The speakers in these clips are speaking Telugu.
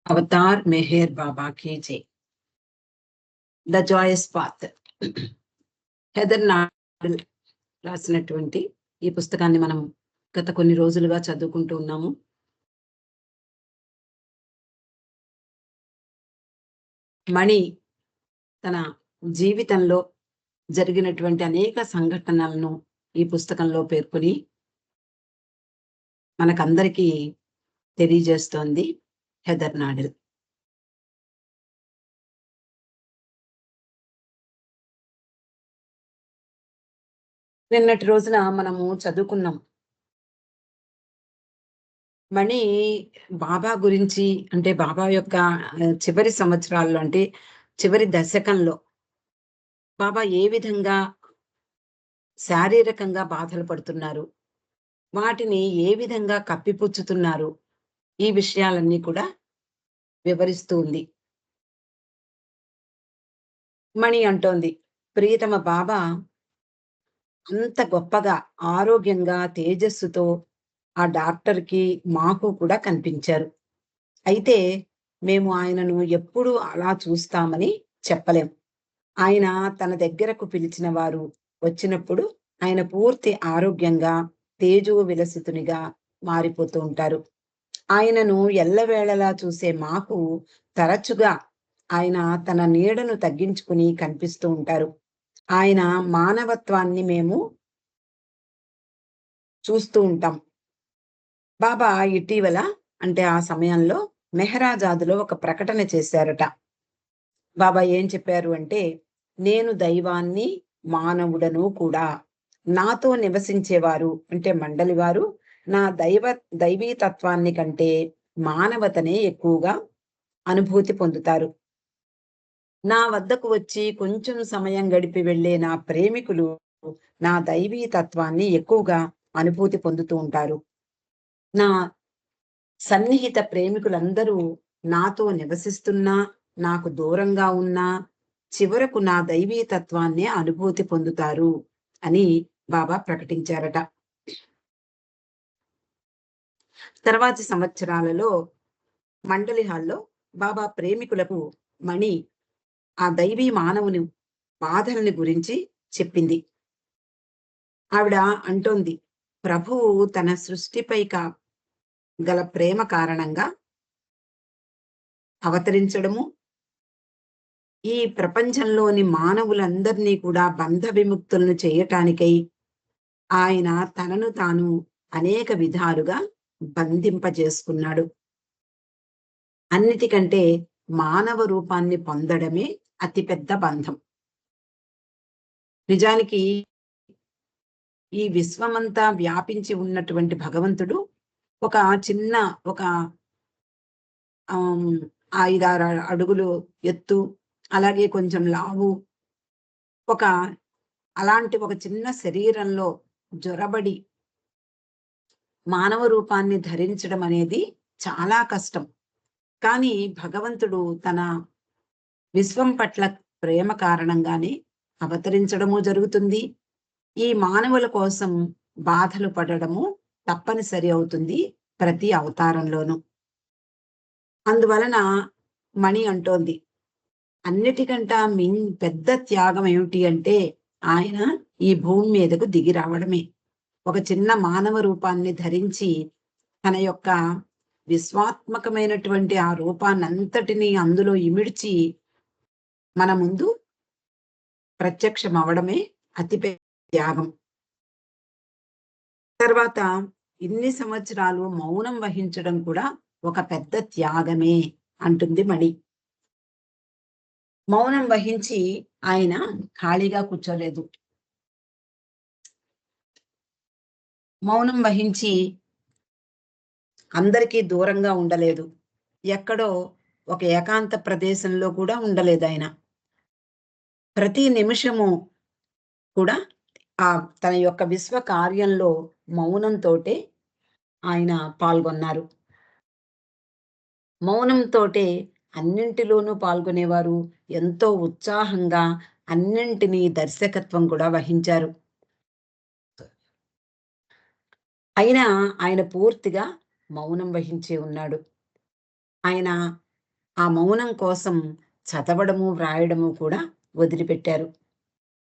అవతార్ మెహర్ బాబా కీ జై. The Joyce path. Heather nodal రాసినటువంటి ఈ పుస్తకాన్ని మనం గత కొన్ని రోజులుగా చదువుకుంటూ ఉన్నాము. మణి తన జీవితంలో జరిగినటువంటి అనేక సంఘటనలను ఈ పుస్తకంలో పేర్కొని మనకందరికీ తెలియజేస్తోంది హెదర్ నాడల్. నిన్నటి రోజున మనము చదువుకున్నాం. మణి బాబా గురించి, అంటే బాబా యొక్క చివరి సంవత్సరాల్లో, అంటే చివరి దశకంలో బాబా ఏ విధంగా శారీరకంగా బాధలు పడుతున్నారు, వాటిని ఏ విధంగా కప్పిపుచ్చుతున్నారు, ఈ విషయాలన్నీ కూడా వివరిస్తూ ఉంది. మణి అంటోంది, ప్రియతమ బాబా అంత గొప్పగా ఆరోగ్యంగా తేజస్సుతో ఆ డాక్టర్కి మాకు కూడా కనిపించారు. అయితే మేము ఆయనను ఎప్పుడూ అలా చూస్తామని చెప్పలేం. ఆయన తన దగ్గరకు పిలిచిన వారు వచ్చినప్పుడు ఆయన పూర్తి ఆరోగ్యంగా తేజో విలసితునిగా మారిపోతూ ఉంటారు. ఆయనను ఎల్లవేళలా చూసే మాకు తరచుగా ఆయన తన నీడను తగ్గించుకుని కనిపిస్తూ ఉంటారు. ఆయన మానవత్వాన్ని మేము చూస్తూ ఉంటాం. బాబా ఇటీవల, అంటే ఆ సమయంలో మెహరాజాదులో ఒక ప్రకటన చేశారట. బాబా ఏం చెప్పారు అంటే, నేను దైవాన్ని మానవుడను కూడా. నాతో నివసించేవారు, అంటే మండలి వారు, నా దైవీ తత్వాన్ని కంటే మానవతనే ఎక్కువగా అనుభూతి పొందుతారు. నా వద్దకు వచ్చి కొంచెం సమయం గడిపి వెళ్ళే నా ప్రేమికులు నా దైవీ తత్వాన్ని ఎక్కువగా అనుభూతి పొందుతూ ఉంటారు. నా సన్నిహిత ప్రేమికులందరూ నాతో నివసిస్తున్నా, నాకు దూరంగా ఉన్నా చివరకు నా దైవీ తత్వాన్నే అనుభూతి పొందుతారు అని బాబా ప్రకటించారట. తర్వాతి సంవత్సరాలలో మండలి హాల్లో బాబా ప్రేమికులకు మణి ఆ దైవీ మానవుని బాధలని గురించి చెప్పింది. ఆవిడ అంటోంది, ప్రభువు తన సృష్టిపై గల ప్రేమ కారణంగా అవతరించడము, ఈ ప్రపంచంలోని మానవులందరినీ కూడా బంధ విముక్తులను చేయటానికై ఆయన తనను తాను అనేక విధాలుగా బంధింపజేసుకున్నాడు. అన్నిటికంటే మానవ రూపాన్ని పొందడమే అతిపెద్ద బంధం. నిజానికి ఈ విశ్వమంతా వ్యాపించి ఉన్నటువంటి భగవంతుడు ఒక చిన్న, ఒక 5-6 అడుగులు ఎత్తు, అలాగే కొంచెం లావు, ఒక అలాంటి ఒక చిన్న శరీరంలో జొరబడి మానవ రూపాన్ని ధరించడం అనేది చాలా కష్టం. కానీ భగవంతుడు తన విశ్వం పట్ల ప్రేమ కారణంగానే అవతరించడము జరుగుతుంది. ఈ మానవుల కోసం బాధలు పడడము తప్పనిసరి అవుతుంది ప్రతి అవతారంలోనూ. అందువలన మణి అంటోంది, అన్నిటికంటా పెద్ద త్యాగం ఏమిటి అంటే ఆయన ఈ భూమి మీదకు దిగి రావడమే. ఒక చిన్న మానవ రూపాన్ని ధరించి తన యొక్క విశ్వాత్మకమైనటువంటి ఆ రూపాన్నంతటినీ అందులో ఇమిడ్చి మన ముందు ప్రత్యక్షం అవడమే అతిపెద్ద త్యాగం. తర్వాత ఇన్ని సంవత్సరాలు మౌనం వహించడం కూడా ఒక పెద్ద త్యాగమే అంటుంది మణి. మౌనం వహించి ఆయన ఖాళీగా కూర్చోలేదు. మౌనం వహించి అందరికీ దూరంగా ఉండలేదు. ఎక్కడో ఒక ఏకాంత ప్రదేశంలో కూడా ఉండలేదు ఆయన. ప్రతి నిమిషము కూడా తన యొక్క విశ్వ కార్యంలో మౌనంతోటే ఆయన పాల్గొన్నారు. మౌనంతోటే అన్నింటిలోనూ పాల్గొనేవారు. ఎంతో ఉత్సాహంగా అన్నింటినీ దర్శకత్వం కూడా వహించారు. అయినా ఆయన పూర్తిగా మౌనం వహించి ఉన్నాడు. ఆయన ఆ మౌనం కోసం చదవడము, వ్రాయడము కూడా వదిలిపెట్టారు.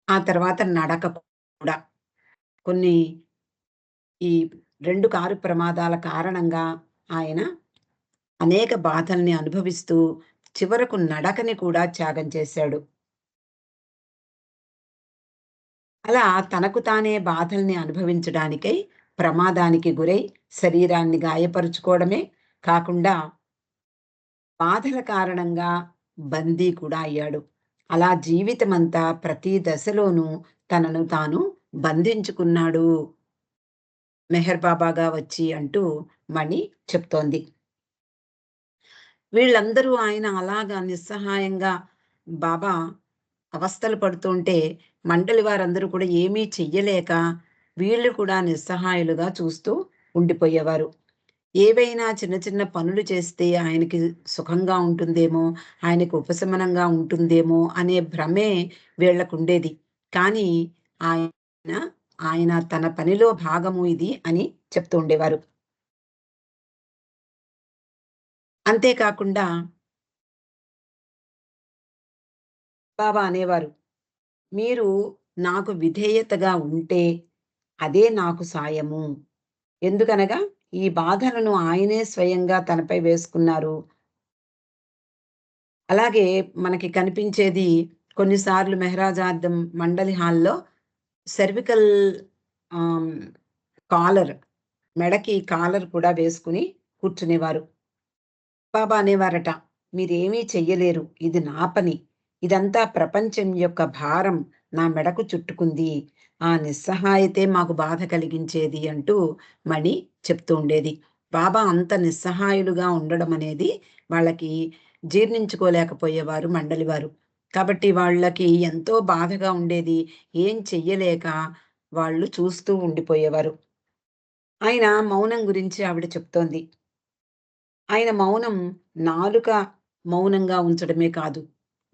ఆ తర్వాత నడక కూడా. కొన్ని ఈ 2 కారు ప్రమాదాల కారణంగా ఆయన అనేక బాధల్ని అనుభవిస్తూ చివరకు నడకని కూడా త్యాగం చేశాడు. అలా తనకు తానే బాధల్ని అనుభవించడానికై ప్రమాదానికి గురై శరీరాన్ని గాయపరుచుకోవడమే కాకుండా బాధల కారణంగా బందీ కూడా అయ్యాడు. అలా జీవితమంతా ప్రతి దశలోనూ తనను తాను బంధించుకున్నాడు మెహర్ బాబాగా వచ్చి అంటూ మణి చెప్తోంది. వీళ్ళందరూ ఆయన అలాగా నిస్సహాయంగా బాబా అవస్థలు పడుతుంటే మండలి వారందరూ కూడా ఏమీ చెయ్యలేక వీళ్ళు కూడా నిస్సహాయులుగా చూస్తూ ఉండిపోయేవారు. ఏవైనా చిన్న చిన్న పనులు చేస్తే ఆయనకి సుఖంగా ఉంటుందేమో, ఆయనకు ఉపశమనంగా ఉంటుందేమో అనే భ్రమే వీళ్ళకుండేది. కానీ ఆయన, ఆయన తన పనిలో భాగము ఇది అని చెప్తూ ఉండేవారు. అంతే కాకుండా బాబా అనేవారు, "మీరు నాకు విధేయతగా ఉంటే అదే నాకు సాయము." ఎందుకనగా ఈ బాధలను ఆయనే స్వయంగా తనపై వేసుకున్నారు. అలాగే మనకి కనిపించేది కొన్నిసార్లు మెహరాజాద్ మండలి హాల్‌లో సెర్వికల్ ఆహ్, కాలర్ మెడకి కాలర్ కూడా వేసుకొని కూర్చునేవారు. బాబా అనేవారట, "మీరేమీ చెయ్యలేరు. ఇది నా పని. ఇదంతా ప్రపంచం యొక్క భారం నా మెడకు చుట్టుకుంది. ఆ నిస్సహాయతే మాకు బాధ కలిగించేది" అంటూ మణి చెప్తూ ఉండేది. బాబా అంత నిస్సహాయులుగా ఉండడం అనేది వాళ్ళకి జీర్ణించుకోలేకపోయేవారు మండలివారు. కాబట్టి వాళ్ళకి ఎంతో బాధగా ఉండేది. ఏం చెయ్యలేక వాళ్ళు చూస్తూ ఉండిపోయేవారు. ఆయన మౌనం గురించి ఆవిడ చెప్తోంది. ఆయన మౌనం నాలుక మౌనంగా ఉంచడమే కాదు.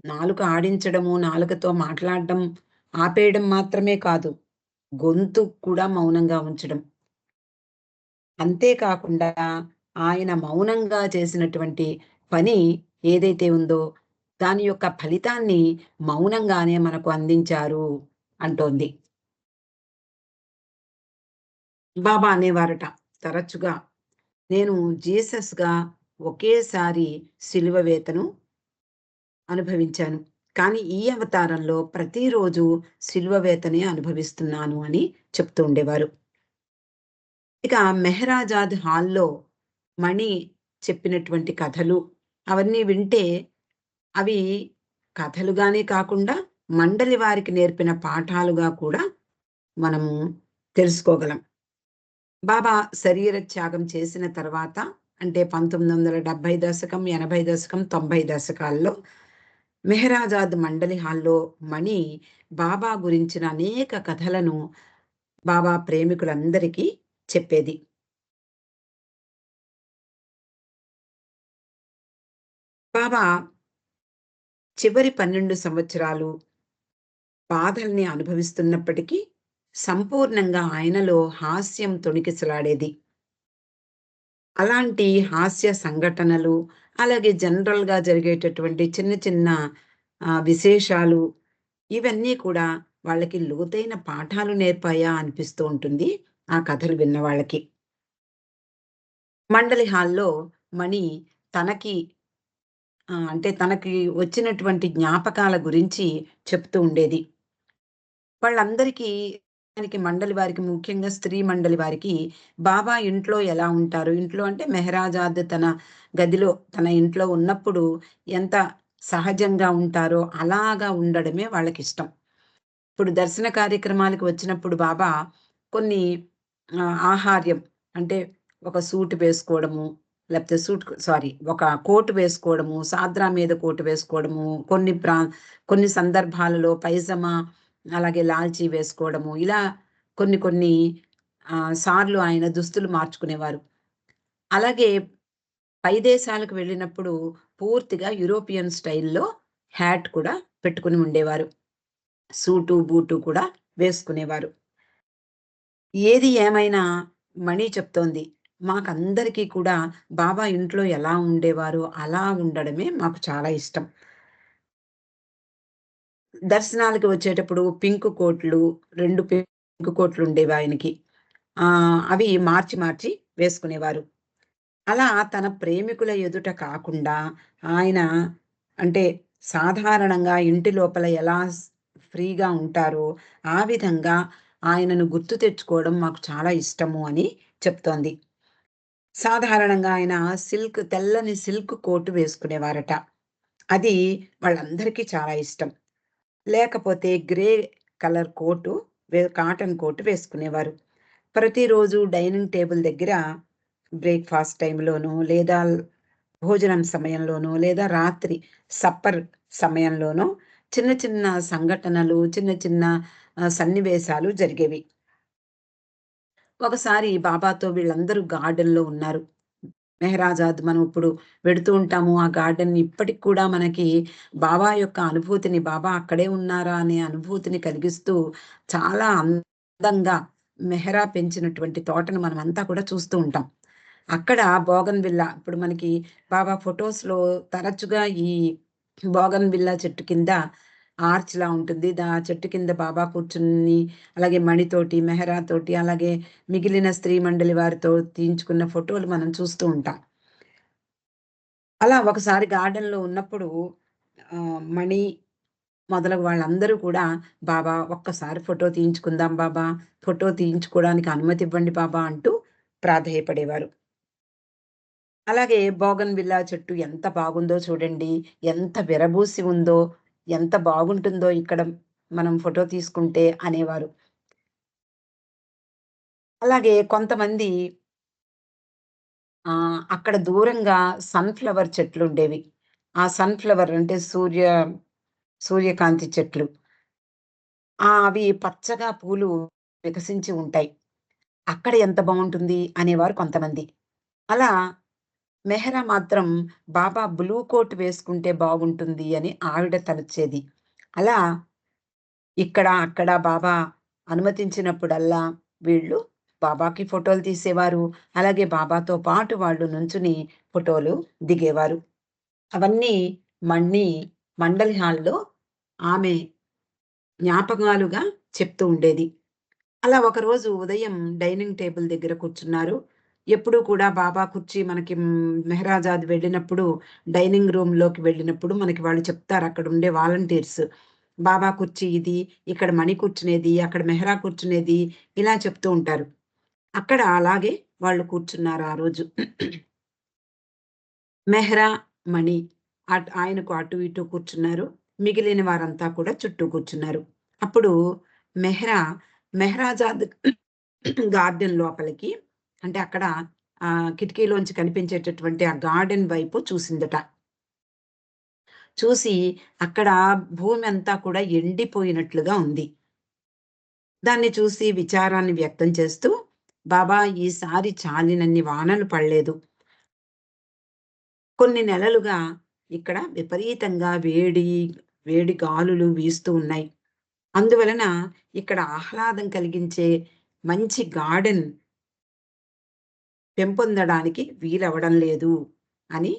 నాలుక ఆడించడము, నాలుకతో మాట్లాడడం ఆపేయడం మాత్రమే కాదు. గొంతు కూడా మౌనంగా ఉంచడం. అంతే కాకుండా ఆయన మౌనంగా చేసినటువంటి పని ఏదైతే ఉందో, దాని యొక్క ఫలితాన్ని మౌనంగానే మనకు అందించారు అంటోంది. బాబా అనేవారట తరచుగా, "నేను జీసస్‌గా ఒకేసారి శిలువ వేతను అనుభవించాను. కానీ ఈ అవతారంలో ప్రతిరోజు శిలువ వేతనే అనుభవిస్తున్నాను" అని చెప్తూ ఉండేవారు. ఇక 'మెహరాజాద్' హాల్‌లో మణి చెప్పినటువంటి కథలు అవన్నీ వింటే అవి కథలుగానే కాకుండా మండలి వారికి నేర్పిన పాఠాలుగా కూడా మనము తెలుసుకోగలం. బాబా శరీర త్యాగం చేసిన తర్వాత అంటే 1970 దశకం, 80 దశకం, 90 దశకాల్లో మెహరాజాద్ మండలి హాల్‌లో మణి బాబా గురించిన అనేక కథలను బాబా ప్రేమికులందరికీ చెప్పేది. బాబా చివరి 12 సంవత్సరాలు బాధల్ని అనుభవిస్తున్నప్పటికీ సంపూర్ణంగా ఆయనలో హాస్యం తొణికిసలాడేది. అలాంటి హాస్య సంఘటనలు, అలాగే జనరల్‌గా జరిగేటటువంటి చిన్న చిన్న విశేషాలు ఇవన్నీ కూడా వాళ్ళకి లోతైన పాఠాలు నేర్పాయా అనిపిస్తూ ఉంటుంది. ఆ కథలు విన్న వాళ్ళకి. మండలి హాల్‌లో మణి తనకి అంటే తనకి వచ్చినటువంటి జ్ఞాపకాల గురించి చెప్తూ ఉండేది. వాళ్ళందరికీ దానికి మండలి వారికి ముఖ్యంగా స్త్రీ మండలి వారికి బాబా ఇంట్లో ఎలా ఉంటారు? ఇంట్లో అంటే మెహరాజాద్ తన గదిలో, తన ఇంట్లో ఉన్నప్పుడు ఎంత సహజంగా ఉంటారో అలాగా ఉండడమే వాళ్ళకిష్టం. ఇప్పుడు దర్శన కార్యక్రమాలకు వచ్చినప్పుడు బాబా కొన్ని ఆహార్యం అంటే ఒక సూట్ వేసుకోవడము, లేకపోతే ఒక కోట్ వేసుకోవడము, సాద్రా మీద కోట్ వేసుకోవడము, కొన్ని సందర్భాలలో పైజమా, అలాగే లాల్చీ వేసుకోవడము, ఇలా కొన్ని కొన్ని సార్లు ఆయన దుస్తులు మార్చుకునేవారు. అలాగే పై దేశాలకు వెళ్ళినప్పుడు పూర్తిగా యూరోపియన్ స్టైల్‌లో హ్యాట్ కూడా పెట్టుకొని ఉండేవారు. సూటు, బూటు కూడా వేసుకునేవారు. ఏది ఏమైనా మణి చెప్తోంది. మాకందరికీ కూడా బాబా ఇంట్లో ఎలా ఉండేవారో అలా ఉండడమే మాకు చాలా ఇష్టం. దర్శనాలకి వచ్చేటప్పుడు పింక్ కోట్లు 2 పింక్ కోట్లుండేవి ఆయనకి. అవి మార్చి మార్చి వేసుకునేవారు. అలా తన ప్రేమికుల ఎదుట కాకుండా ఆయన అంటే సాధారణంగా ఇంటి లోపల ఎలా ఫ్రీగా ఉంటారో ఆ విధంగా ఆయనను గుర్తు తెచ్చుకోవడం మాకు చాలా ఇష్టము అని చెప్తోంది. సాధారణంగా ఆయన తెల్లని సిల్క్ కోట్ వేసుకునేవారట. అది వాళ్ళందరికీ చాలా ఇష్టం. లేకపోతే గ్రే కలర్ కాటన్ కోట్ వేసుకునేవారు. ప్రతిరోజు డైనింగ్ టేబుల్ దగ్గర బ్రేక్‌ఫాస్ట్ టైమ్‌లోనో, లేదా భోజనం సమయంలోనో, లేదా రాత్రి సప్పర్ సమయంలోనో చిన్న చిన్న సంఘటనలు, చిన్న చిన్న సన్నివేశాలు జరిగేవి. ఒకసారి బాబాతో వీళ్ళందరూ గార్డెన్‌లో ఉన్నారు. మెహరాజాద్ మనం ఇప్పుడు వెడుతూ ఉంటాము. ఆ గార్డెన్ ఇప్పటికి కూడా మనకి బాబా యొక్క అనుభూతిని, బాబా అక్కడే ఉన్నారా అనే అనుభూతిని కలిగిస్తూ చాలా అందంగా మెహరా పెంచినటువంటి తోటను మనమంతా కూడా చూస్తూ ఉంటాం. అక్కడ బోగన్‌విల్లా ఇప్పుడు మనకి బాబా ఫోటోస్‌లో తరచుగా ఈ బోగన్‌విల్లా చెట్టు కింద ఆర్చ్‌లా ఉంటుంది. చెట్టు కింద బాబా కూర్చుని, అలాగే మణితోటి, మెహరా తోటి, అలాగే మిగిలిన స్త్రీ మండలి వారితో తీయించుకున్న ఫోటోలు మనం చూస్తూ ఉంటాం. అలా ఒకసారి గార్డెన్‌లో ఉన్నప్పుడు మణి మొదలగు వాళ్ళందరూ కూడా, "బాబా ఒక్కసారి ఫోటో తీయించుకుందాం బాబా, ఫోటో తీయించుకోవడానికి అనుమతి ఇవ్వండి బాబా" అంటూ ప్రాధేయపడేవారు. అలాగే బోగన్‌విల్లా చెట్టు ఎంత బాగుందో చూడండి. ఎంత విరబూసి ఉందో, ఎంత బాగుంటుందో ఇక్కడ మనం ఫోటో తీసుకుంటే అనేవారు. అలాగే కొంతమంది అక్కడ దూరంగా సన్‌ఫ్లవర్ చెట్లుండేవి. ఆ సన్‌ఫ్లవర్ అంటే సూర్యకాంతి చెట్లు. అవి పచ్చగా పూలు వికసించి ఉంటాయి. అక్కడ ఎంత బావుంటుంది అనేవారు కొంతమంది. అలా మెహరా మాత్రం బాబా బ్లూ కోట్ వేసుకుంటే బాగుంటుంది అని ఆవిడ తలచేది. అలా ఇక్కడ, అక్కడ బాబా అనుమతించినప్పుడల్లా వీళ్ళు బాబాకి ఫోటోలు తీసేవారు. అలాగే బాబాతో పాటు వాళ్ళు నుంచుని ఫోటోలు దిగేవారు. అవన్నీ మళ్ళీ మండలి హాల్‌లో ఆమె జ్ఞాపకాలుగా చెప్తూ ఉండేది. అలా ఒకరోజు ఉదయం డైనింగ్ టేబుల్ దగ్గర కూర్చున్నారు. ఎప్పుడూ కూడా బాబా కుర్చీ మనకి మెహరాజాద్ వెళ్ళినప్పుడు డైనింగ్ రూమ్‌లోకి వెళ్ళినప్పుడు మనకి వాళ్ళు చెప్తారు అక్కడుండే వాలంటీర్స్. బాబా కుర్చీ ఇది, ఇక్కడ మణి కూర్చునేది, అక్కడ మెహరా కూర్చునేది ఇలా చెప్తూ ఉంటారు. అక్కడ అలాగే వాళ్ళు కూర్చున్నారు ఆ రోజు. మెహ్రా, మణి ఆయనకు అటు ఇటు కూర్చున్నారు. మిగిలిన వారంతా కూడా చుట్టూ కూర్చున్నారు. అప్పుడు మెహ్రా, మెహ్రాజాద్ గార్డెన్ లోపలికి అంటే అక్కడ కిటికీలోంచి కనిపించేటటువంటి ఆ గార్డెన్ వైపు చూసిందట. చూసి అక్కడ భూమి అంతా కూడా ఎండిపోయినట్లుగా ఉంది. దాన్ని చూసి విచారాన్ని వ్యక్తం చేస్తూ, "బాబా ఈసారి చాలినన్ని వానలు పడలేదు. కొన్ని నెలలుగా ఇక్కడ విపరీతంగా వేడి గాలులు వీస్తూ ఉన్నాయి. అందువలన ఇక్కడ ఆహ్లాదం కలిగించే మంచి గార్డెన్ పెంపొందడానికి వీలవ్వడం లేదు" అని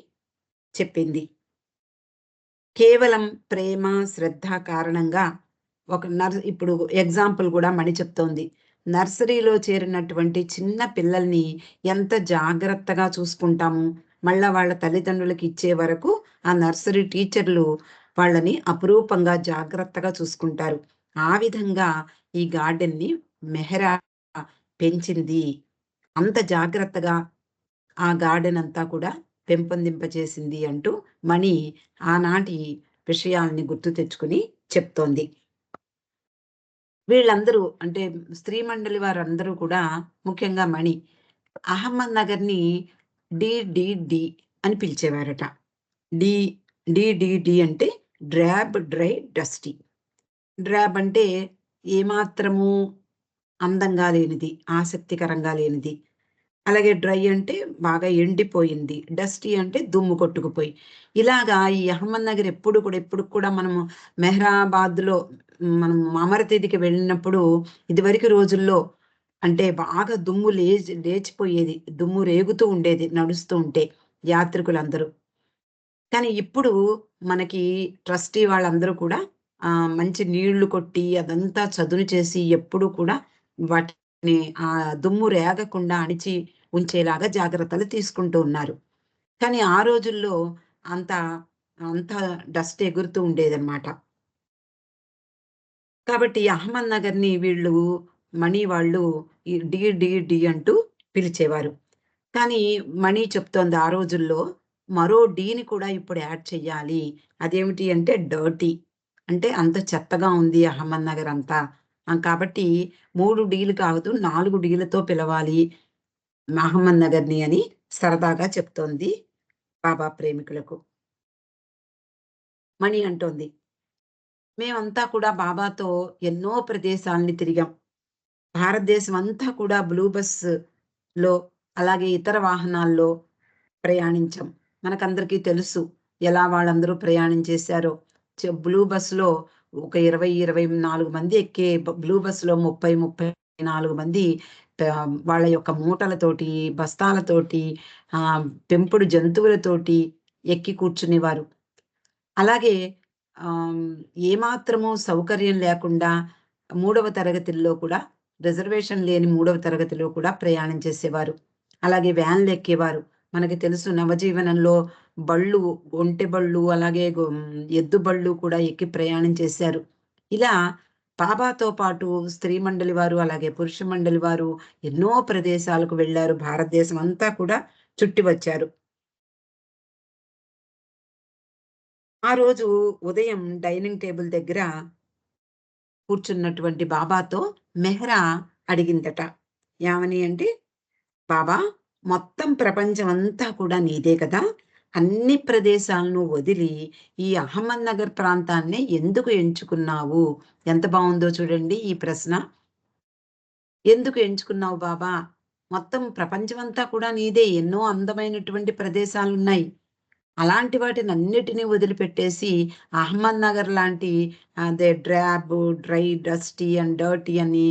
చెప్పింది. కేవలం ప్రేమ, శ్రద్ధ కారణంగా ఇప్పుడు ఎగ్జాంపుల్ గూడా మణి చెప్తోంది. నర్సరీలో చేరినటువంటి చిన్న పిల్లల్ని ఎంత జాగ్రత్తగా చూసుకుంటాము. మళ్ళా వాళ్ళ తల్లిదండ్రులకి ఇచ్చే వరకు ఆ నర్సరీ టీచర్లు వాళ్ళని అపురూపంగా జాగ్రత్తగా చూసుకుంటారు. ఆ విధంగా ఈ గార్డెన్‌ని మెహరా పెంచింది. అంత జాగ్రత్తగా ఆ గార్డెన్ అంతా కూడా పెంపొందింపచేసింది అంటూ మణి ఆనాటి విషయాల్ని గుర్తు తెచ్చుకొని చెప్తోంది. వీళ్ళందరూ అంటే స్త్రీ మండలి వారందరూ కూడా ముఖ్యంగా మణి అహమ్మద్ నగర్‌ని డీడీడీ అని పిలిచేవారట. డి డీడీడీ అంటే డ్రాబ్, డ్రై, డస్టీ. డ్రాబ్ అంటే ఏమాత్రము అందంగా లేనిది, ఆసక్తికరంగా లేనిది. అలాగే డ్రై అంటే బాగా ఎండిపోయింది. డస్టీ అంటే దుమ్ము కొట్టుకుపోయి. ఇలాగా ఈ అహ్మద్ నగర్ ఎప్పుడు కూడా మనము మెహ్రాబాద్‌లో మనం అమరతీదికి వెళ్ళినప్పుడు ఇదివరకు రోజుల్లో అంటే బాగా దుమ్ము లేచిపోయేది. దుమ్ము రేగుతూ ఉండేది నడుస్తూ ఉంటే యాత్రికులందరూ. కానీ ఇప్పుడు మనకి ట్రస్టీ వాళ్ళందరూ కూడా మంచి నీళ్లు కొట్టి అదంతా చదును చేసి ఎప్పుడూ కూడా వాటిని దుమ్ము రేగకుండా అణిచి ఉంచేలాగా జాగ్రత్తలు తీసుకుంటూ ఉన్నారు. కానీ ఆ రోజుల్లో అంత అంత డస్ట్ ఎగురుతూ ఉండేదనమాట. కాబట్టి అహ్మద్‌నగర్‌ని వీళ్ళు మణి వాళ్ళు ఈ డి, డి, డి అంటూ పిలిచేవారు. కానీ మణి చెప్తోంది ఆ రోజుల్లో మరో డీని కూడా ఇప్పుడు యాడ్ చెయ్యాలి. అదేమిటి అంటే డర్టీ. అంటే అంత చెత్తగా ఉంది అహ్మద్‌నగర్ అంతా. కాబట్టి 3 డీలు కాదు 4 డీలతో పిలవాలి అహ్మద్‌నగర్‌ని అని సరదాగా చెప్తోంది బాబా ప్రేమికులకు. మణి అంటోంది. మేమంతా కూడా బాబాతో ఎన్నో ప్రదేశాల్ని తిరిగాం. భారతదేశం అంతా కూడా బ్లూ బస్‌లో అలాగే ఇతర వాహనాల్లో ప్రయాణించాం. మనకందరికీ తెలుసు ఎలా వాళ్ళందరూ ప్రయాణం చేశారో. బ్లూ బస్‌లో ఒక 20, 24 మంది ఎక్కే బ్లూ బస్‌లో 30, 34 మంది వాళ్ళ యొక్క మూటలతోటి, బస్తాలతోటి, పెంపుడు జంతువులతోటి ఎక్కి కూర్చునేవారు. అలాగే ఆహ్, ఏమాత్రము సౌకర్యం లేకుండా మూడవ తరగతిల్లో కూడా రిజర్వేషన్ లేని మూడవ తరగతిలో కూడా ప్రయాణం చేసేవారు. అలాగే వ్యాన్‌లెక్కేవారు. మనకి తెలుసు నవజీవనంలో బళ్ళు, ఒంటె బళ్ళు, అలాగే ఎద్దు బళ్ళు కూడా ఎక్కి ప్రయాణం చేశారు. ఇలా బాబాతో పాటు స్త్రీ మండలి వారు, అలాగే పురుష మండలి వారు ఎన్నో ప్రదేశాలకు వెళ్లారు. భారతదేశం అంతా కూడా చుట్టి వచ్చారు. ఆ రోజు ఉదయం డైనింగ్ టేబుల్ దగ్గర కూర్చున్నటువంటి బాబాతో మెహ్రా అడిగిందట. ఏమని అంటే, "బాబా, మొత్తం ప్రపంచమంతా కూడా నీదే కదా! అన్ని ప్రదేశాలను వదిలి ఈ అహ్మద్‌నగర్ ప్రాంతాన్నే ఎందుకు ఎంచుకున్నావు?" ఎంత బావుందో చూడండి ఈ ప్రశ్న. "ఎందుకు ఎంచుకున్నావు బాబా? మొత్తం ప్రపంచమంతా కూడా నీదే. ఎన్నో అందమైనటువంటి ప్రదేశాలున్నాయి. అలాంటి వాటినన్నిటిని వదిలిపెట్టేసి అహ్మద్‌నగర్ లాంటి అదే drab, dry, dusty and dirty అని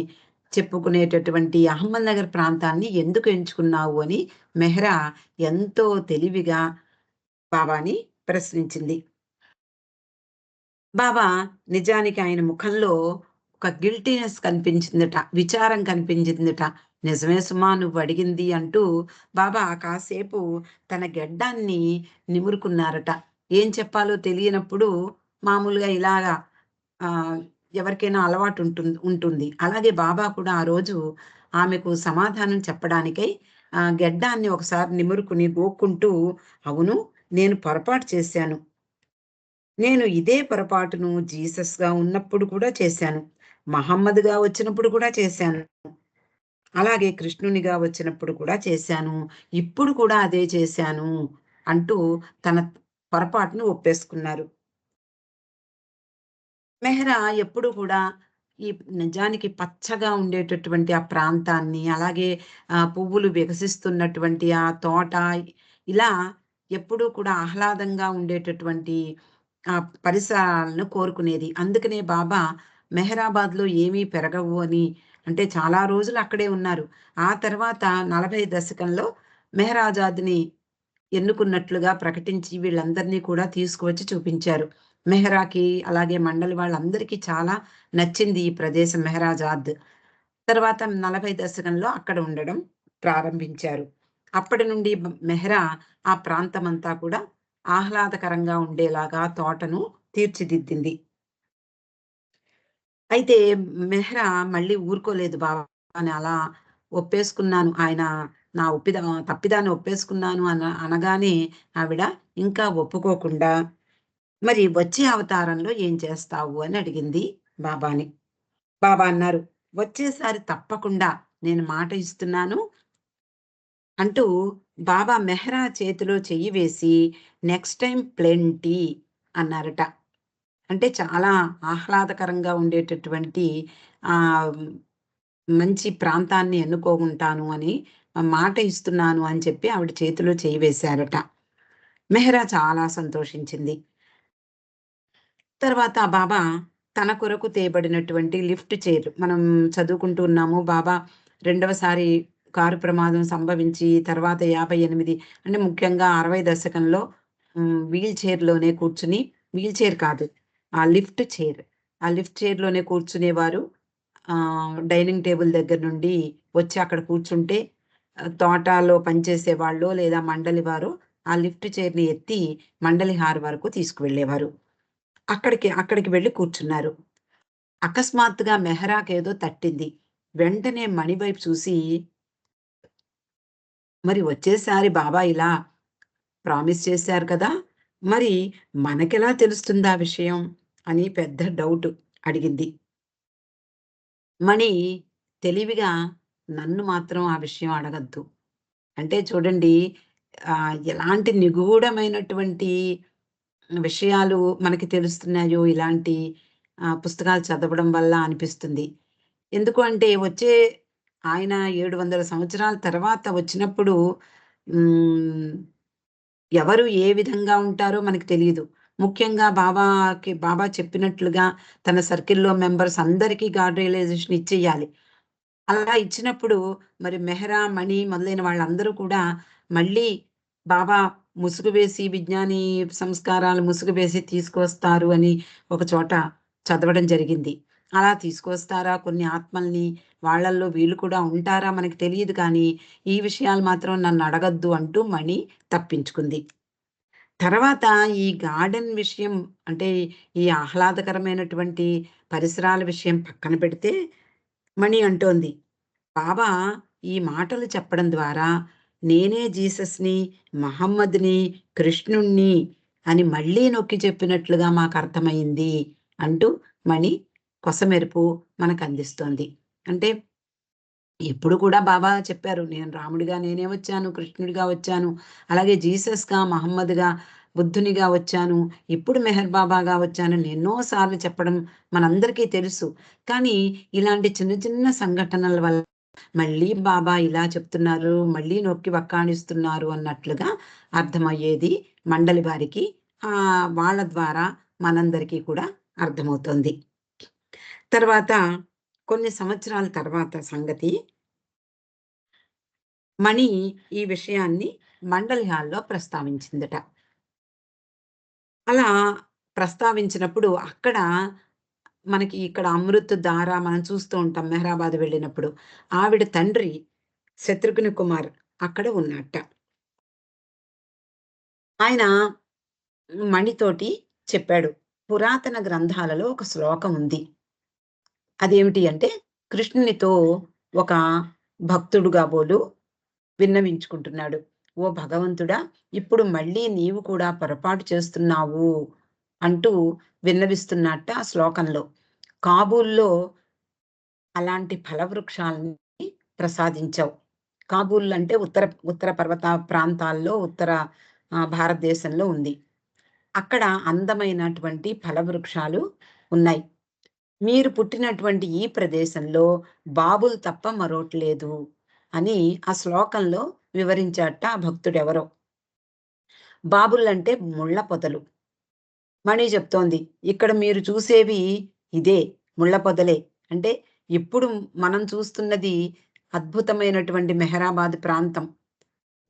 చెప్పుకునేటటువంటి అహ్మద్‌నగర్ ప్రాంతాన్ని ఎందుకు ఎంచుకున్నావు అని మెహ్రా ఎంతో తెలివిగా బాబాని ప్రశ్నించింది. బాబా నిజానికి ఆయన ముఖంలో ఒక గిల్టీనెస్ కనిపించిందట. విచారం కనిపించిందట. నిజమే సుమా నువ్వడిగింది అంటూ బాబా కాసేపు తన గెడ్డాన్ని నిమురుకున్నారట. ఏం చెప్పాలో తెలియనప్పుడు మామూలుగా ఇలాగా ఆహ్, ఎవరికైనా ఉంటుంది. అలాగే బాబా కూడా ఆ రోజు ఆమెకు సమాధానం చెప్పడానికై గెడ్డాన్ని ఒకసారి నిమురుకుని గోక్కుంటూ, "అవును, నేను పొరపాటు చేశాను. నేను ఇదే పొరపాటును జీసస్‌గా ఉన్నప్పుడు కూడా చేశాను. మహమ్మద్‌గా వచ్చినప్పుడు కూడా చేశాను. అలాగే కృష్ణునిగా వచ్చినప్పుడు కూడా చేశాను. ఇప్పుడు కూడా అదే చేశాను" అంటూ తన పొరపాటును ఒప్పేసుకున్నారు. మెహ్రా ఎప్పుడూ కూడా ఈ నిజానికి పచ్చగా ఉండేటటువంటి ఆ ప్రాంతాన్ని, అలాగే పువ్వులు వికసిస్తున్నటువంటి ఆ తోట, ఇలా ఎప్పుడూ కూడా ఆహ్లాదంగా ఉండేటటువంటి పరిసరాలను కోరుకునేది. అందుకనే బాబా మెహరాబాద్‌లో ఏమీ పెరగవు అని అంటే చాలా రోజులు అక్కడే ఉన్నారు. ఆ తర్వాత 40 దశకంలో మెహరాజాద్‌ని ఎన్నుకున్నట్లుగా ప్రకటించి వీళ్ళందరినీ కూడా తీసుకువచ్చి చూపించారు. మెహ్రాకి అలాగే మండలి వాళ్ళందరికీ చాలా నచ్చింది ఈ ప్రదేశం మెహరాజాద్. తర్వాత 40 దశకంలో అక్కడ ఉండడం ప్రారంభించారు. అప్పటి నుండి మెహ్రా ఆ ప్రాంతమంతా కూడా ఆహ్లాదకరంగా ఉండేలాగా తోటను తీర్చిదిద్దింది. అయితే మెహ్రా మళ్ళీ ఊరుకోలేదు బాబాని అలా ఒప్పేసుకున్నాను. ఆయన నా తప్పిదాన్ని ఒప్పేసుకున్నాను అనగానే ఆవిడ ఇంకా ఒప్పుకోకుండా, "మరి వచ్చే అవతారంలో ఏం చేస్తావు?" అని అడిగింది బాబాని. బాబా అన్నారు, "వచ్చేసారి తప్పకుండా నేను మాట ఇస్తున్నాను" అంటూ బాబా మెహ్రా చేతిలో చెయ్యి వేసి, "నెక్స్ట్ టైమ్ ప్లెంటీ" అన్నారట. అంటే చాలా ఆహ్లాదకరంగా ఉండేటటువంటి ఆహ్, మంచి ప్రాంతాన్ని ఎన్నుకోకుంటాను అని మాట ఇస్తున్నాను అని చెప్పి ఆవిడ చేతిలో చేయి వేశారట. మెహ్రా చాలా సంతోషించింది. తర్వాత ఆ బాబా తన కొరకు తేబడినటువంటి లిఫ్ట్ చైర్ మనం చదువుకుంటూ ఉన్నాము. బాబా రెండవసారి కారు ప్రమాదం సంభవించి తర్వాత 58 అంటే ముఖ్యంగా 60 దశకంలో వీల్ చైర్‌లోనే కూర్చుని, వీల్ చైర్ కాదు, ఆ లిఫ్ట్ చైర్. ఆ లిఫ్ట్ చైర్‌లోనే కూర్చునేవారు. డైనింగ్ టేబుల్ దగ్గర నుండి వచ్చి అక్కడ కూర్చుంటే తోటలో పనిచేసేవాళ్ళో లేదా మండలి వారో ఆ లిఫ్ట్ చైర్‌ని ఎత్తి మండలి హాల్ వరకు తీసుకువెళ్ళేవారు. అక్కడికి వెళ్లి కూర్చున్నారు. అకస్మాత్తుగా మెహరాకేదో తట్టింది. వెంటనే మణి వైపు చూసి, "మరి వచ్చేసారి బాబా ఇలా ప్రామిస్ చేశారు కదా! మరి మనకెలా తెలుస్తుందా విషయం?" అని పెద్ద డౌట్ అడిగింది. మణి తెలివిగా, "నన్ను మాత్రం ఆ విషయం అడగొద్దు." అంటే చూడండి, ఎలాంటి నిగూఢమైనటువంటి విషయాలు మనకి తెలుస్తున్నాయో ఇలాంటి పుస్తకాలు చదవడం వల్ల అనిపిస్తుంది. ఎందుకు అంటే ఆయన 700 సంవత్సరాల తర్వాత వచ్చినప్పుడు హ్మ్, ఎవరు ఏ విధంగా ఉంటారో మనకు తెలీదు. ముఖ్యంగా బాబా చెప్పినట్లుగా తన సర్కిల్‌లో మెంబర్స్ అందరికీ గాడ్ రియలైజేషన్ ఇచ్చేయాలి. అలా ఇచ్చినప్పుడు మరి మెహ్రా, మణి మొదలైన వాళ్ళందరూ కూడా మళ్ళీ బాబా ముసుగు వేసి విజ్ఞాని సంస్కారాలు ముసుగు వేసి తీసుకొస్తారు అని ఒక చోట చదవడం జరిగింది. అలా తీసుకొస్తారా కొన్ని ఆత్మల్ని? వాళ్ళల్లో వీళ్ళు కూడా ఉంటారా? మనకు తెలీదు కానీ, ఈ విషయాలు మాత్రం నన్నడగొద్దు అంటూ మణి తప్పించుకుంది. తర్వాత ఈ గార్డెన్ విషయం అంటే ఈ ఆహ్లాదకరమైనటువంటి పరిసరాల విషయం పక్కన పెడితే మణి అంటోంది, బాబా ఈ మాటలు చెప్పడం ద్వారా నేనే జీసస్‌ని, మహమ్మద్‌ని, కృష్ణుడిని అని మళ్ళీ నొక్కి చెప్పినట్లుగా మాకర్థమైంది అంటూ మణి కొసమెరుపు మనకందిస్తోంది. అంటే ఎప్పుడు కూడా బాబా చెప్పారు, నేను రాముడిగా నేనే వచ్చాను, కృష్ణుడిగా వచ్చాను, అలాగే జీసస్‌గా, మహమ్మద్‌గా, బుద్ధునిగా వచ్చాను, ఇప్పుడు మెహర్ బాబాగా వచ్చానని ఎన్నో సార్లు చెప్పడం మనందరికీ తెలుసు. కానీ ఇలాంటి చిన్న చిన్న సంఘటనల వల్ల మళ్ళీ బాబా ఇలా చెప్తున్నారు, మళ్ళీ నొక్కి వక్కాణిస్తున్నారు అన్నట్లుగా అర్థమయ్యేది మండలి వారికి. వాళ్ళ ద్వారా మనందరికీ కూడా అర్థమవుతుంది. తర్వాత కొన్ని సంవత్సరాల తర్వాత సంగతి, మణి ఈ విషయాన్ని మండలి హాల్‌లో ప్రస్తావించిందట. అలా ప్రస్తావించినప్పుడు అక్కడ మనకి ఇక్కడ అమృత్ ధార మనం చూస్తూ ఉంటాం మెహరాబాద్ వెళ్ళినప్పుడు. ఆవిడ తండ్రి శత్రుఘ్న కుమార్ అక్కడ ఉన్నట్ట. ఆయన మణితోటి చెప్పాడు. పురాతన గ్రంథాలలో ఒక శ్లోకం ఉంది. అదేమిటి అంటే, కృష్ణునితో ఒక భక్తుడు కాబోలు విన్నవించుకుంటున్నాడు. "ఓ భగవంతుడా! ఇప్పుడు మళ్ళీ నీవు కూడా పొరపాటు చేస్తున్నావు" అంటూ విన్నవిస్తున్నట్ట ఆ శ్లోకంలో. కాబూల్‌లో అలాంటి ఫలవృక్షాల్ని ప్రసాదించావు. కాబూల్ అంటే ఉత్తర ఉత్తర పర్వత ప్రాంతాల్లో భారతదేశంలో ఉంది. అక్కడ అందమైనటువంటి ఫలవృక్షాలు ఉన్నాయి. మీరు పుట్టినటువంటి ఈ ప్రదేశంలో బాబులు తప్ప మరోట్లేదు అని ఆ శ్లోకంలో వివరించాడట ఆ భక్తుడెవరో. బాబులంటే ముళ్ళ పొదలు. మణి చెప్తోంది, ఇక్కడ మీరు చూసేవి ఇదే ముళ్ళ పొదలే. అంటే ఇప్పుడు మనం చూస్తున్నది అద్భుతమైనటువంటి మెహరాబాద్ ప్రాంతం.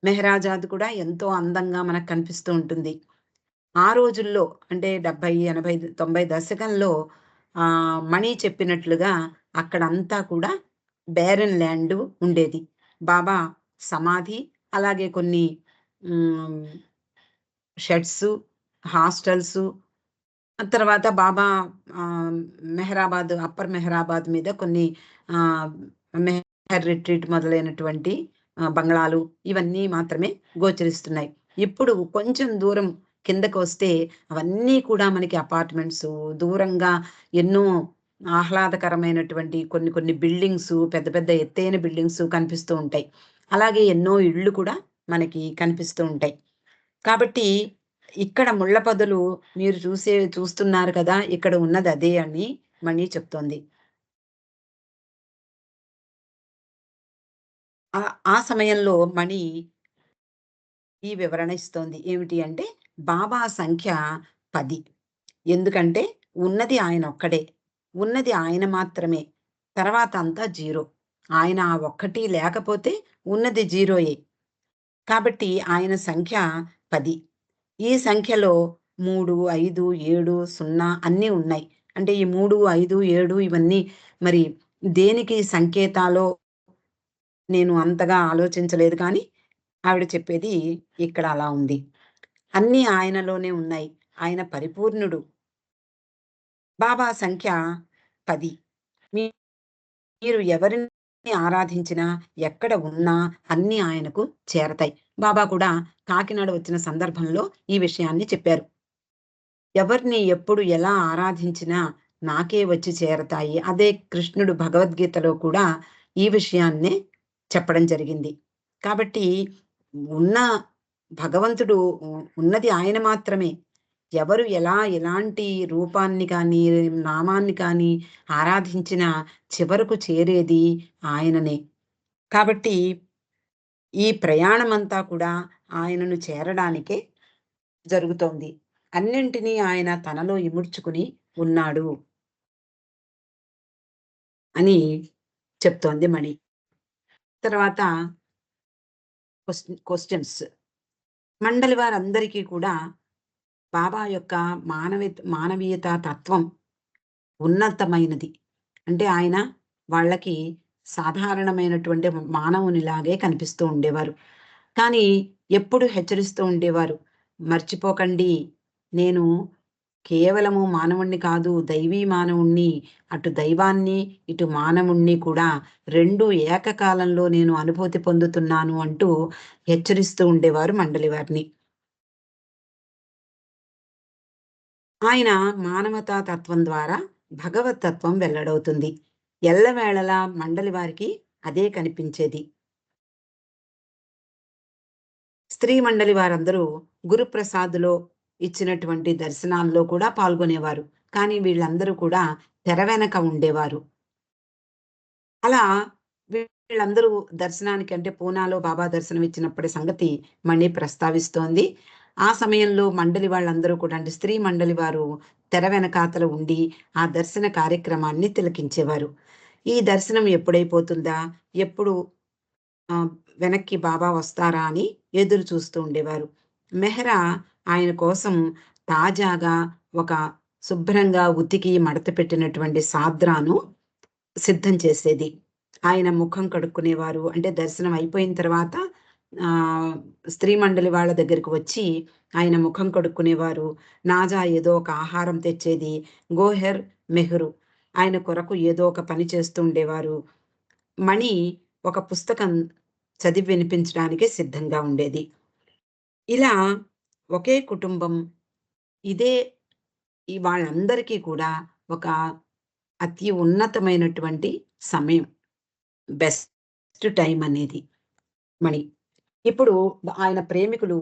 మెహరాజాద్ కూడా ఎంతో అందంగా మనకు కనిపిస్తూ ఉంటుంది. ఆ రోజుల్లో అంటే 70, 80, 90 దశకంలో మణి చెప్పినట్లుగా అక్కడంతా కూడా బేరన్ ల్యాండ్ ఉండేది. బాబా సమాధి, అలాగే కొన్ని హ్మ్, షెడ్సు, హాస్టల్సు, ఆ తర్వాత బాబా అప్పర్ మెహరాబాద్ మీద కొన్ని ఆహ్, మెహర్ రిట్రీట్ మొదలైనటువంటి బంగ్లాలు ఇవన్నీ మాత్రమే గోచరిస్తున్నాయి. ఇప్పుడు కొంచెం దూరం కిందకొస్తే అవన్నీ కూడా మనకి అపార్ట్మెంట్సు, దూరంగా ఎన్నో ఆహ్లాదకరమైనటువంటి కొన్ని కొన్ని బిల్డింగ్సు, పెద్ద పెద్ద ఎత్తైన బిల్డింగ్సు కనిపిస్తూ ఉంటాయి. అలాగే ఎన్నో ఇళ్ళు కూడా మనకి కనిపిస్తూ ఉంటాయి. కాబట్టి ఇక్కడ ముళ్ళ పొదలు మీరు చూస్తున్నారు కదా! ఇక్కడ ఉన్నదదే అని మణి చెప్తోంది. ఆ సమయంలో మణి ఈ వివరణ ఇస్తోంది. ఏమిటి అంటే, బాబా సంఖ్య 10. ఎందుకంటే ఉన్నది ఆయనొక్కడే. ఉన్నది ఆయన మాత్రమే. తర్వాత అంతా జీరో. ఆయన ఆ ఒక్కటి లేకపోతే ఉన్నది జీరోయే. కాబట్టి ఆయన సంఖ్య 10. ఈ సంఖ్యలో 3, 5, 7, 0 అన్నీ ఉన్నాయి. అంటే ఈ 3, 5, 7 ఇవన్నీ మరి దేనికి సంకేతాలో నేను అంతగా ఆలోచించలేదు కానీ, ఆవిడ చెప్పేది ఇక్కడ అలా ఉంది. అన్నీ ఆయనలోనే ఉన్నాయి. ఆయన పరిపూర్ణుడు. బాబా సంఖ్య 10. మీరు ఎవరిని ఆరాధించినా, ఎక్కడ ఉన్నా అన్నీ ఆయనకు చేరతాయి. బాబా కూడా కాకినాడ వచ్చిన సందర్భంలో ఈ విషయాన్ని చెప్పారు. ఎవరిని ఎప్పుడు ఎలా ఆరాధించినా నాకే వచ్చి చేరతాయి. అదే కృష్ణుడు భగవద్గీతలో కూడా ఈ విషయాన్నే చెప్పడం జరిగింది. కాబట్టి ఉన్న భగవంతుడు ఉన్నది ఆయన మాత్రమే. ఎవరు ఎలా ఎలాంటి రూపాన్ని కానీ, నామాన్ని కానీ ఆరాధించినా చివరకు చేరేది ఆయననే. కాబట్టి ఈ ప్రయాణమంతా కూడా ఆయనను చేరడానికే జరుగుతోంది. అన్నింటినీ ఆయన తనలో ఇముడ్చుకుని ఉన్నాడు అని చెప్తోంది మణి. తర్వాత క్వెషన్స్. మండలి వారందరికీ కూడా బాబా యొక్క మానవీయత తత్వం ఉన్నతమైనది. అంటే ఆయన వాళ్ళకి సాధారణమైనటువంటి మానవునిలాగే కనిపిస్తూ ఉండేవారు. కానీ ఎప్పుడు హెచ్చరిస్తూ ఉండేవారు. మర్చిపోకండి, నేను కేవలము మానవుణ్ణి కాదు, దైవీ మానవుణ్ణి. అటు దైవాన్ని, ఇటు మానవుణ్ణి కూడా 2 ఏకకాలంలో నేను అనుభూతి పొందుతున్నాను అంటూ హెచ్చరిస్తూ ఉండేవారు మండలి వారిని. ఆయన మానవతా తత్వం ద్వారా భగవత్ తత్వం వెల్లడవుతుంది. ఎల్లవేళలా మండలి వారికి అదే కనిపించేది. స్త్రీ మండలి వారందరూ గురుప్రసాద్‌లో ఇచ్చినటువంటి దర్శనాల్లో కూడా పాల్గొనేవారు. కానీ వీళ్ళందరూ కూడా తెర వెనక ఉండేవారు. అలా వీళ్ళందరూ దర్శనానికి అంటే పూనాలో బాబా దర్శనం ఇచ్చినప్పటి సంగతి మళ్ళీ ప్రస్తావిస్తోంది. ఆ సమయంలో మండలి వాళ్ళందరూ కూడా అంటే స్త్రీ మండలి వారు తెర వెనకాతల ఉండి ఆ దర్శన కార్యక్రమాన్ని తిలకించేవారు. ఈ దర్శనం ఎప్పుడైపోతుందా? ఎప్పుడు ఆహ్, వెనక్కి బాబా వస్తారా అని ఎదురు చూస్తూ ఉండేవారు. మెహ్రా ఆయన కోసం తాజాగా ఒక శుభ్రంగా ఉతికి మడత పెట్టినటువంటి సాద్రాను సిద్ధం చేసేది. ఆయన ముఖం కడుక్కునేవారు. అంటే దర్శనం అయిపోయిన తర్వాత ఆహ్, స్త్రీ మండలి వాళ్ళ దగ్గరికి వచ్చి ఆయన ముఖం కడుక్కునేవారు. నాజా ఏదో ఒక ఆహారం తెచ్చేది. గోహెర్, మెహ్రు ఆయన కొరకు ఏదో ఒక పని చేస్తూ ఉండేవారు. మణి ఒక పుస్తకం చదివి వినిపించడానికి సిద్ధంగా ఉండేది. ఇలా ఒకే కుటుంబం ఇదే వాళ్ళందరికీ కూడా ఒక అతి ఉన్నతమైనటువంటి సమయం. బెస్ట్ టైమ్ అనేది మణి. ఇప్పుడు ఆయన ప్రేమికులు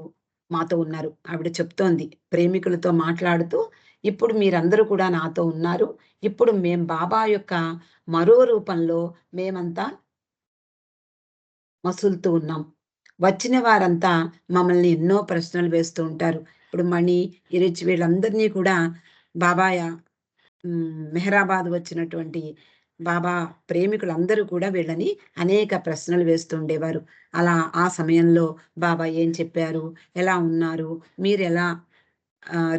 మాతో ఉన్నారు. ఆవిడ చెప్తోంది. ప్రేమికులతో మాట్లాడుతూ, ఇప్పుడు మీరందరూ కూడా నాతో ఉన్నారు. ఇప్పుడు మేం బాబా యొక్క మరో రూపంలో మేమంతా మసులుతూ ఉన్నాం. వచ్చిన వారంతా మమ్మల్ని ఎన్నో ప్రశ్నలు వేస్తూ ఉంటారు. ఇప్పుడు మణి, ఇరిచ్ వీళ్ళందరినీ కూడా బాబాయ మెహరాబాద్ వచ్చినటువంటి బాబా ప్రేమికులందరూ కూడా వీళ్ళని అనేక ప్రశ్నలు వేస్తూ ఉండేవారు. అలా ఆ సమయంలో బాబా ఏం చెప్పారు? ఎలా ఉన్నారు? మీరెలా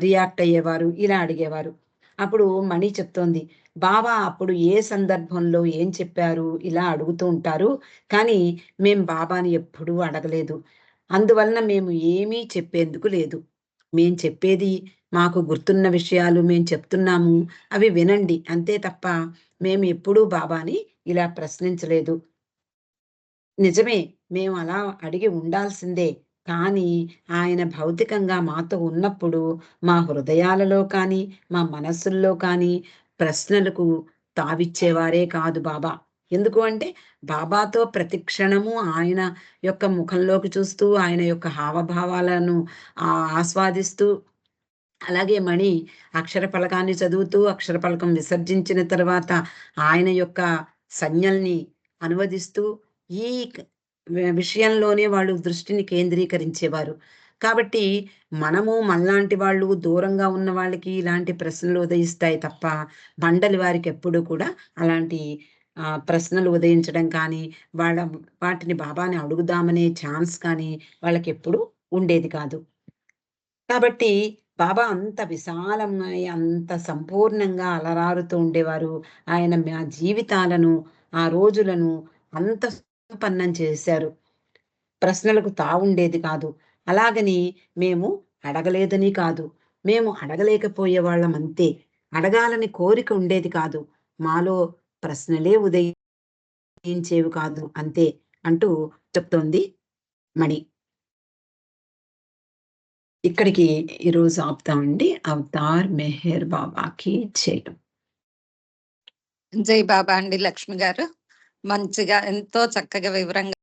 రియాక్ట్ అయ్యేవారు? ఇలా అడిగేవారు. అప్పుడు మణి చెప్తోంది. బాబా అప్పుడు ఏ సందర్భంలో ఏం చెప్పారు? ఇలా అడుగుతూ ఉంటారు. కానీ మేం బాబాని ఎప్పుడూ అడగలేదు. అందువలన మేము ఏమీ చెప్పేందుకు లేదు. మేం చెప్పేది మాకు గుర్తున్న విషయాలు మేం చెప్తున్నాము. అవి వినండి. అంతే తప్ప మేము ఎప్పుడూ బాబాని ఇలా ప్రశ్నించలేదు. నిజమే. మేము అలా అడిగి ఉండాల్సిందే. కానీ ఆయన భౌతికంగా మాతో ఉన్నప్పుడు మా హృదయాలలో కానీ, మా మనస్సుల్లో కానీ ప్రశ్నలకు తావిచ్చేవారే కాదు బాబా. ఎందుకు అంటే బాబాతో ప్రతి క్షణము ఆయన యొక్క ముఖంలోకి చూస్తూ, ఆయన యొక్క హావభావాలను ఆస్వాదిస్తూ అలాగే మణి అక్షర ఫలకాన్ని చదువుతూ, అక్షర ఫలకం విసర్జించిన తర్వాత ఆయన యొక్క సంజ్ఞల్ని అనువదిస్తూ, ఈ క్ విషయంలోనే వాళ్ళు దృష్టిని కేంద్రీకరించేవారు. కాబట్టి మనము మనలాంటి వాళ్ళు దూరంగా ఉన్న వాళ్ళకి ఇలాంటి ప్రశ్నలు ఉదయిస్తాయి తప్ప, మండలి వారికెప్పుడూ కూడా అలాంటి ప్రశ్నలు ఉదయించడం కానీ, వాటిని బాబాని అడుగుదామనే ఛాన్స్ కానీ వాళ్ళకెప్పుడు ఉండేది కాదు. కాబట్టి బాబా అంత విశాలంగా, అంత సంపూర్ణంగా అలరారుతూ ఉండేవారు. ఆయన మా జీవితాలను, ఆ రోజులను అంత సుసంపన్నం చేశారు. ప్రశ్నలకు తావుండేది కాదు. అలాగని మేము అడగలేదని కాదు. మేము అడగలేకపోయేవాళ్ళం అంతే. అడగాలని కోరిక ఉండేది కాదు. మాలో ప్రశ్నలే ఉదయించేవి కాదు అంతే అంటూ చెప్తోంది మణి. ఇక్కడికి ఈరోజు ఆపుతామండి. అవతార్ మెహర్ బాబాకి జై. జై బాబా అండి లక్ష్మి గారు. మంచిగా ఎంతో చక్కగా వివరంగా